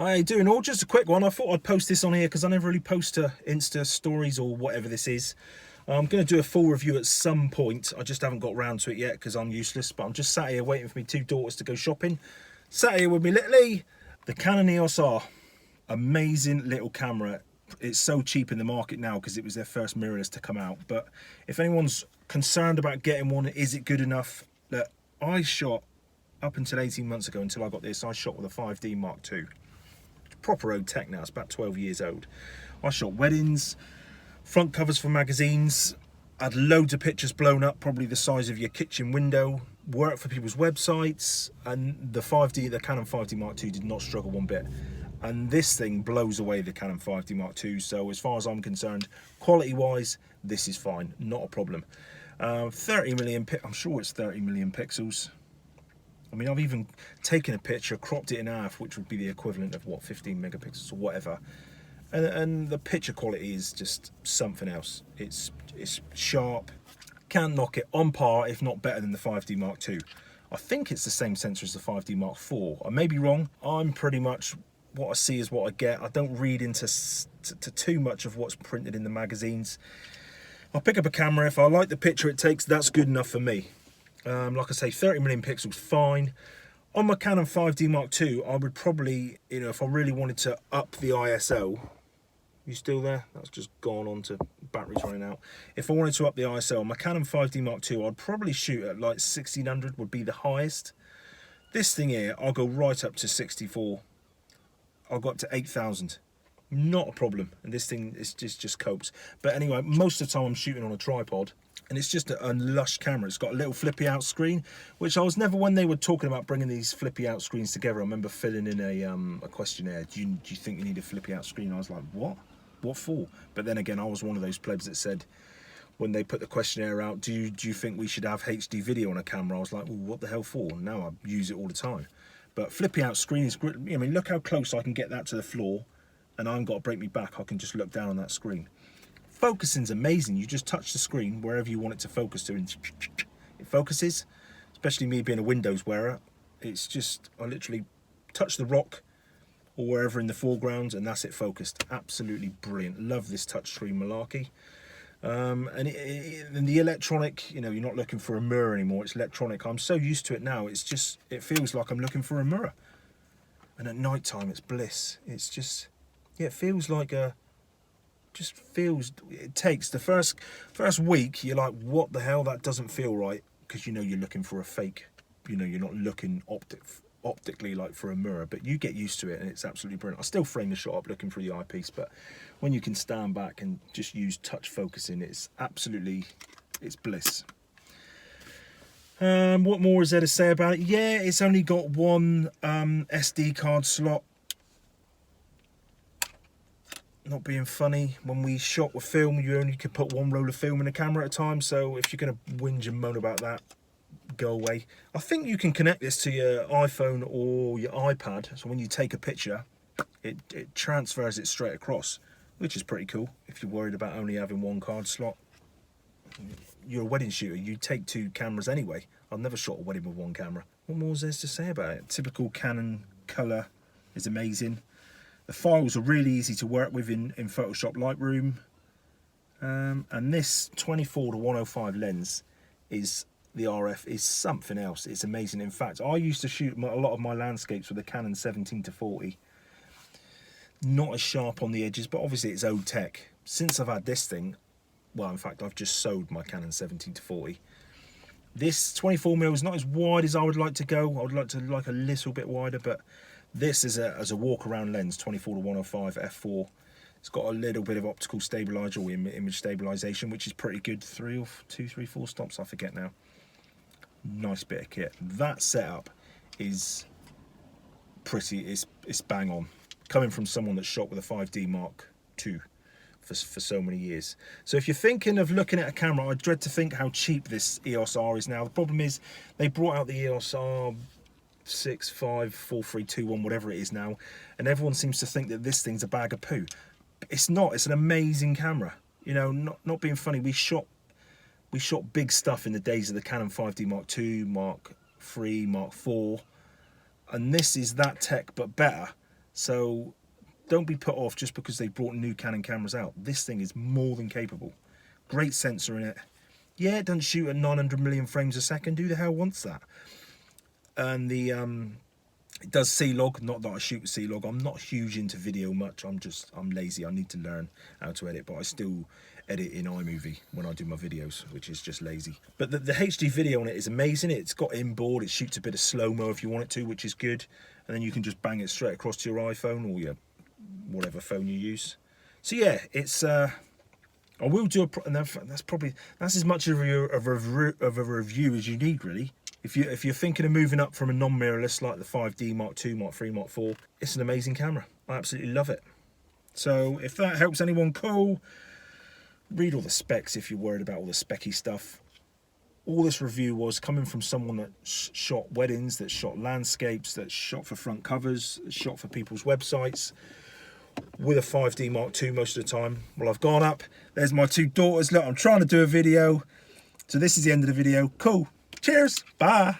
How you doing all? Just a quick one. I thought I'd post this on here because I never really post to Insta stories or whatever this is. I'm going to do a full review at some point. I just haven't got round to it yet because I'm useless. But I'm just sat here waiting for my two daughters to go shopping. Sat here with me little the Canon EOS R. Amazing little camera. It's so cheap in the market now because it was their first mirrorless to come out. But if anyone's concerned about getting one, is it good enough? Look, I shot up until 18 months ago, until I got this, I shot with a 5D Mark II. Proper old tech now, it's about 12 years old. I shot weddings, front covers for magazines, had loads of pictures blown up, probably the size of your kitchen window, worked for people's websites, and the Canon 5D Mark II did not struggle one bit. And this thing blows away the Canon 5D Mark II, so as far as I'm concerned, quality-wise, this is fine, not a problem. 30 million, I'm sure it's 30 million pixels. I mean, I've even taken a picture, cropped it in half, which would be the equivalent of, what, 15 megapixels or whatever. And the picture quality is just something else. It's sharp, can't knock it, on par, if not better than the 5D Mark II. I think it's the same sensor as the 5D Mark IV. I may be wrong. I'm pretty much, what I see is what I get. I don't read into too much of what's printed in the magazines. I'll pick up a camera. If I like the picture it takes, that's good enough for me. Like I say, 30 million pixels, fine. On my Canon 5D Mark II, I would probably, if I really wanted to up the ISO, you still there? That's just gone on to batteries running out. If I wanted to up the ISO on my Canon 5D Mark II, I'd probably shoot at like 1600 would be the highest. This thing here, I'll go right up to 64. I'll go up to 8000. Not a problem. And this thing is just copes. But anyway, most of the time I'm shooting on a tripod. And it's just a lush camera. It's got a little flippy out screen, which I was never, when they were talking about bringing these flippy out screens together, I remember filling in a questionnaire. Do you think you need a flippy out screen? I was like, what? What for? But then again, I was one of those plebs that said, when they put the questionnaire out, do you think we should have HD video on a camera? I was like, well, what the hell for? And now I use it all the time. But flippy out screen is great. I mean, look how close I can get that to the floor, and I haven't got to break me back. I can just look down on that screen. Focusing's amazing. You just touch the screen wherever you want it to focus to, and it focuses. Especially me being a Windows wearer, it's just, I literally touch the rock or wherever in the foreground, and that's it focused. Absolutely brilliant. Love this touchscreen malarkey. And the electronic, you're not looking for a mirror anymore. It's electronic. I'm so used to it now. It feels like I'm looking for a mirror. And at night time, it's bliss. It's just, yeah, it feels like it takes the first week, you're like, what the hell, that doesn't feel right, because you're looking for a fake, you're not looking optically like for a mirror, but you get used to it and it's absolutely brilliant. I still frame the shot up looking through the eyepiece, but when you can stand back and just use touch focusing, it's bliss. What more is there to say about it? Yeah, it's only got one SD card slot. Not being funny, when we shot with film, you only could put one roll of film in a camera at a time, so if you're going to whinge and moan about that, go away. I think you can connect this to your iPhone or your iPad, so when you take a picture, it transfers it straight across, which is pretty cool if you're worried about only having one card slot. You're a wedding shooter, you take two cameras anyway. I've never shot a wedding with one camera. What more is there to say about it? Typical Canon colour is amazing. The files are really easy to work with in Photoshop Lightroom. And this 24-105 lens is, the RF is something else. It's amazing. In fact, I used to shoot a lot of my landscapes with a Canon 17-40. Not as sharp on the edges, but obviously it's old tech. Since I've had this thing, well, in fact, I've just sold my Canon 17-40. This 24mm is not as wide as I would like to go. I would like to like a little bit wider, but this is as a walk-around lens, 24-105 f4. It's got a little bit of optical stabilizer or image stabilization, which is pretty good. 2, 3, 4 stops, I forget now. Nice bit of kit. That setup is pretty, it's bang on. Coming from someone that shot with a 5D Mark II for so many years. So if you're thinking of looking at a camera, I dread to think how cheap this EOS R is now. The problem is they brought out the EOS R 6, 5, 4, 3, 2, 1, whatever it is now, and everyone seems to think that this thing's a bag of poo. It's not. It's an amazing camera. Not being funny, we shot big stuff in the days of the Canon 5D Mark II, Mark III, Mark IV, and this is that tech but better. So don't be put off just because they brought new Canon cameras out. This thing is more than capable. Great sensor in it. Yeah, it doesn't shoot at 900 million frames a second. Who the hell wants that? And the it does C-Log. Not that I shoot with C-Log. I'm not huge into video much. I'm lazy. I need to learn how to edit, but I still edit in iMovie when I do my videos, which is just lazy. But the HD video on it is amazing. It's got inboard. It shoots a bit of slow-mo if you want it to, which is good. And then you can just bang it straight across to your iPhone or your whatever phone you use. So yeah, it's I will do and that's as much of a review as you need, really. If you're thinking of moving up from a non-mirrorless like the 5D Mark II, Mark III, Mark IV, it's an amazing camera. I absolutely love it. So if that helps anyone, cool. Read all the specs if you're worried about all the specky stuff. All this review was coming from someone that shot weddings, that shot landscapes, that shot for front covers, that shot for people's websites with a 5D Mark II most of the time. Well, I've gone up. There's my two daughters. Look, I'm trying to do a video. So this is the end of the video. Cool. Cheers. Bye.